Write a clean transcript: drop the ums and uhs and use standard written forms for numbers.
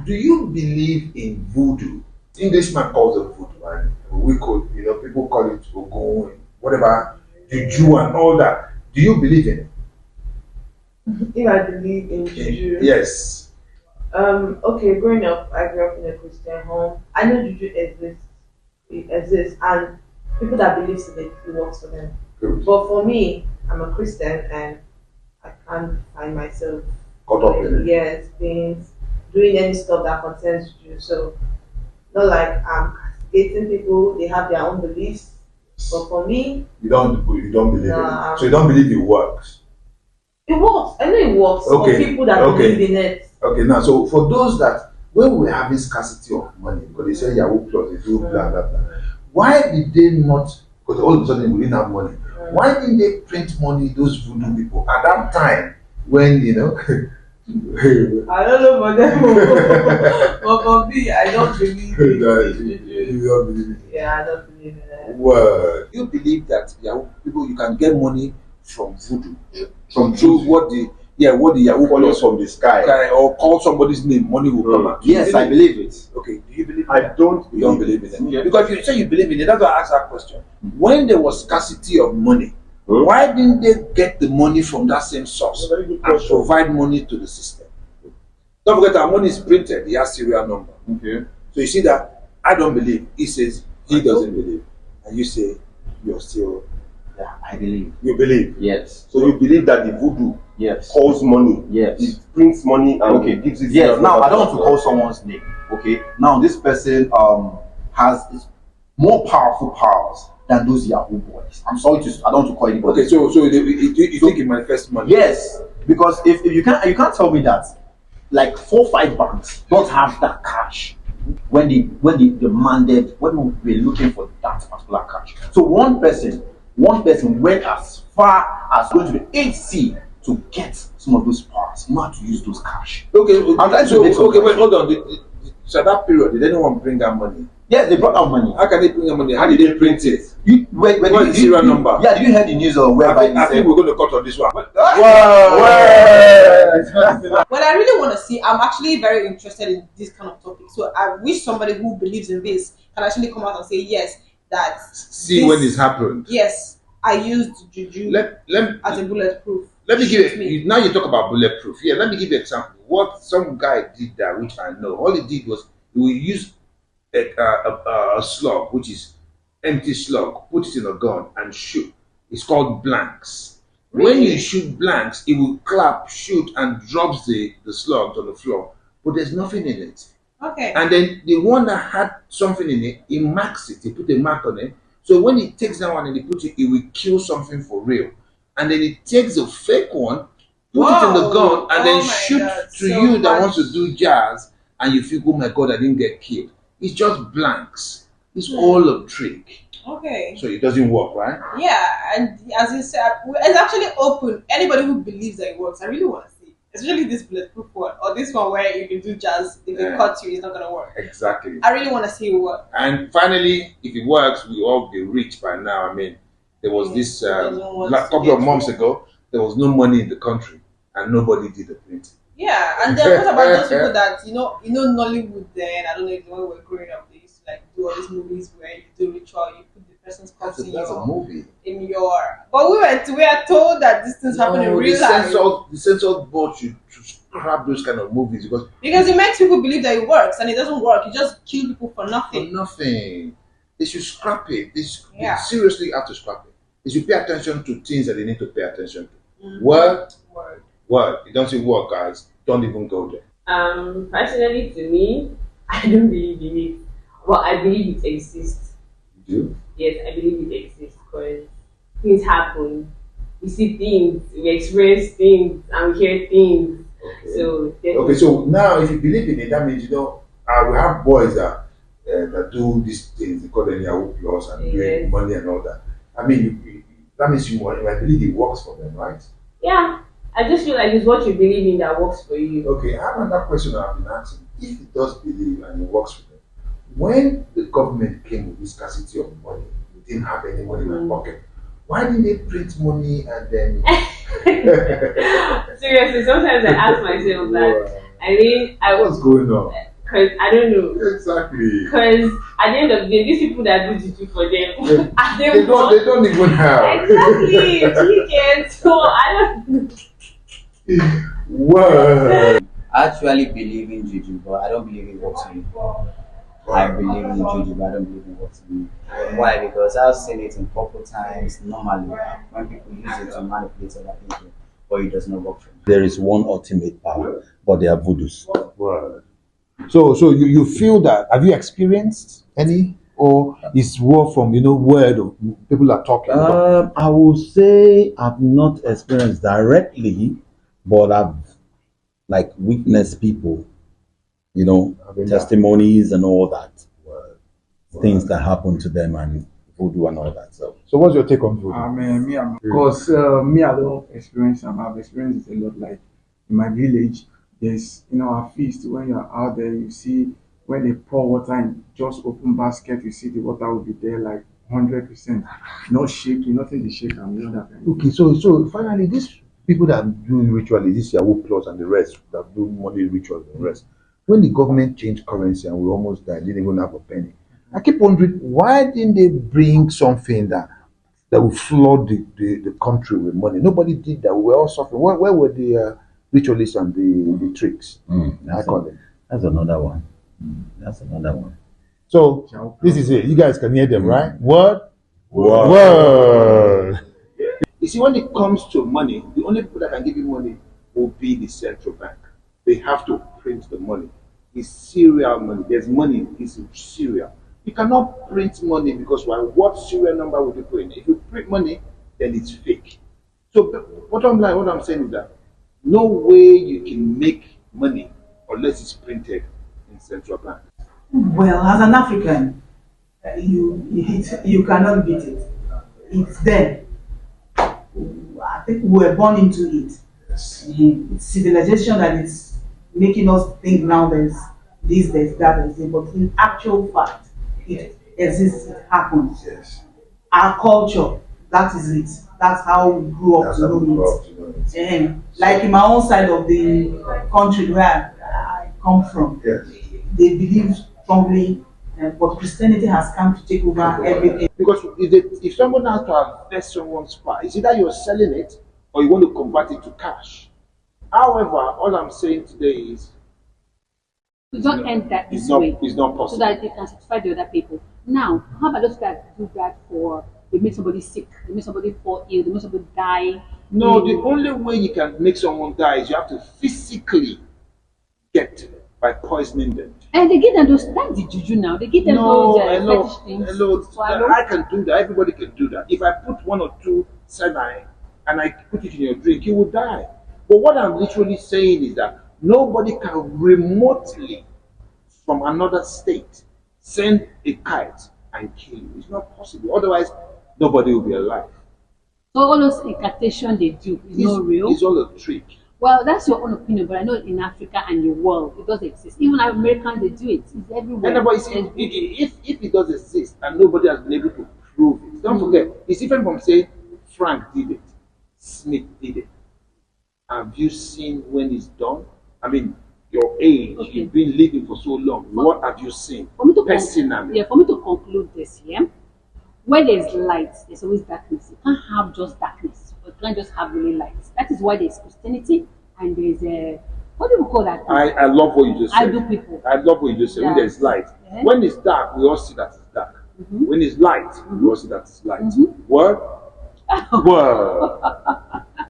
Do you believe in voodoo? Englishman calls it voodoo, and we could, people call it ogun, whatever, juju and all that. Do you believe in it? If I believe in juju, yes. Okay. Growing up, I grew up in a Christian home. I know juju exists. It exists, and people that believe in it works for them. Good. But for me, I'm a Christian, and I can't find myself Caught up in it. yes, doing any stuff that concerns juju. So, not like I'm castigating people. They have their own beliefs. But for me, You don't believe in Nah. it. So you don't believe it works. it works. I know it works Okay. for people that Okay. believe in it. Okay, now so for those that when we were having scarcity of money, because they say Yahoo Plus, they do blah blah blah. Why did they not? Because all of a sudden we didn't have money. Why didn't they print money? Those voodoo people at that time when I don't know for them, but for me, I don't believe in juju. You don't believe it. Yeah, I don't believe in it. Word. You believe that Yahoo people you can get money from voodoo, From through voodoo. what the Yahoo Falling calls from the sky. guy or call somebody's name, money will come out. Yes, I believe it. Okay, do you believe? I don't You don't believe in it Yeah. because you say you believe in it. That's why I asked that question. When there was scarcity of money, Hmm? why didn't they get the money from that same source Very good and question. provide money to the system? Don't forget our money is printed. It has serial number. Okay. So you see that I don't believe. He says he doesn't believe, and you say you're still. Yeah, I believe. You believe. Yes. So you believe that the voodoo Yes. calls money. Yes. It prints money and Okay. gives it. Yes. Now I don't want to call someone's name. Okay. Now this person has more powerful powers than those Yahoo boys. I'm sorry to. I don't want to call anybody. Okay, so you think it manifests money? Yes, because if you can't tell me that like 4-5 banks don't have that cash when they demanded when we were looking for that particular cash. So one person went as far as going to the HC to get some of those powers, not to use those cash. Okay, I'm trying to make some okay, wait, cash. hold on. So at that period, did anyone bring that money? Yes, they brought out money. How can they bring that money? How did they print it? When What is the serial number? Yeah, did you hear the news or whereby I think we're going to cut on this one. Well, I really want to see. I'm actually very interested in this kind of topic. So I wish somebody who believes in this can actually come out and say yes. That See this- when it's happened. Yes, I used juju Let as a bulletproof. me give Shoot me. you now you talk about bulletproof. Yeah, let me give you an example. What some guy did that, which I know. All he did was he will use a slug, which is empty slug, put it in a gun and shoot. It's called blanks. When Really? you shoot blanks, it will clap, shoot, and drops the slugs on the floor. But there's nothing in it. Okay. And then the one that had something in it, he marks it, he put a mark on it. So when he takes that one and he puts it, he will kill something for real. And then he takes a fake one, put it in the Whoa. gun, and then Oh my shoot God, to so you that much. wants to do jazz, and you feel, oh my God, I didn't get killed. It's just blanks. It's all a trick. Okay. So it doesn't work, right? Yeah, and as you said, it's actually open. Anybody who believes that it works, I really want to see. Especially this bulletproof one or this one where you can do jazz, if they Yeah. cut you, it's not gonna work. Exactly. I really want to see it work. And finally, if it works, we all be rich by now. I mean, there was this like couple of months ago, there was no money in the country, and nobody did the printing. Yeah, and then what about those people that Nollywood? Then I don't know if when we were growing up, they used to like do all these movies where you do ritual, you put the person's corpse That's a movie. in your. But we are told that these things happen in real life The censor board should scrap those kind of movies because it makes people believe that it works and it doesn't work. You just kill people for for nothing. nothing. They should scrap it. They Yeah. seriously have to scrap it. They should pay attention to things that they need to pay attention to. Mhm. Word, Word. word. It doesn't work, guys. Don't even go there. Personally, to me, I don't believe in it. Well, I believe it exists. You do? Yes, I believe it exists because things happen. We see things, we experience things, and we hear things. Okay. So, Okay, so now if you believe in it, that means we have boys that do these things. They call them Yahoo Plus and doing Yes. money and all that. I mean, that means you might believe it works for them, right? yeah, I just feel like it's what you believe in that works for you. Okay, I have another question I've been asking. If it does believe and it works for them, when the government came with this scarcity of money, we didn't have any money in our pocket. Why didn't they print money and then? Seriously, sometimes I ask myself that. I mean, What's going on? Because I don't know. Exactly. Because at the end of the day, these people that do juju for them, are they They don't even have. Exactly. You get so I don't. Word. I actually believe in juju, but I don't believe in what you. I believe in juju, but I don't believe in what you. Why? Because I've seen it in couple times normally when people use it to manipulate other people, but it does not work for me. There is one ultimate power, but they are voodoos. Word. So you feel that? Have you experienced any, or is word from word of people are talking? I will say I've not experienced directly, but I've like witnessed people, testimonies and all that, things that happen to them and voodoo and all that. So So what's your take on voodoo? Because me, I don't experience them. I've experienced it a lot. Like in my village, there's a feast when you're out there, you see when they pour water in just open basket, you see the water will be there like 100%, no shaking, nothing to shake and all that. Okay, so finally, these people that do rituals, this Yahoo Plus and the rest that do money rituals and the rest, when the government changed currency and we almost died, didn't even have a penny. I keep wondering why didn't they bring something that will flood the country with money? Nobody did that. We were all suffering. Where were the ritualists and the tricks? I call them. that's another one. That's another one. So this is it. You guys can hear them, right? Word. You see, when it comes to money, the only people that can give you money will be the central bank. They have to print the money. It's serial money. There's money. It's serial. You cannot print money because what serial number would you put in? If you print money, then it's fake. So what I'm saying is that no way you can make money unless it's printed in central bank. Well, as an African, you cannot beat it. It's there. I think we were born into it. It's civilization that is making us think now there's this, there's that, there's it. But in actual fact, it exists, it happens. Yes. Our culture, that is it. That's how we grew up to know it. And like in my own side of the country where I come from, Yes. they believe strongly, but Christianity has come to take over everything. Because if someone has to invest someone's part, it's either you're selling it or you want to convert it to cash. However, all I'm saying today is to don't end that it's this not, way, it's not so possible. that they can satisfy the other people. Now, how about those that do that for they make somebody sick, they make somebody fall ill, they make somebody die? No, the only way you can make someone die is you have to physically get by poisoning them. And they give them those, that's the juju now. They give them those fetish things. Hello, to swallow. I can do that. Everybody can do that. If I put 1 or 2 saline and I put it in your drink, you will die. But what I'm literally saying is that nobody can remotely from another state send a kite and kill you. It's not possible. Otherwise, nobody will be alive. So all those incantation they do is not real. It's all a trick. Well, that's your own opinion, but I know in Africa and the world it does exist. Even Americans they do it. It's everywhere. And but if it does exist and nobody has been able to prove it, don't forget, it's different from saying Frank did it, Smith did it. Have you seen when it's done? I mean, your age, you've been living for so long. What have you seen? For me to Personally. for me to conclude this, where there's light, there's always darkness. You can't have just darkness. You can't just have really light. That is why there's Christianity and there's what do we call that? I love what you just said. Idol people. I love what you just said. When there's light. Yeah. When it's dark, we all see that it's dark. When it's light, we all see that it's light. Word? Word.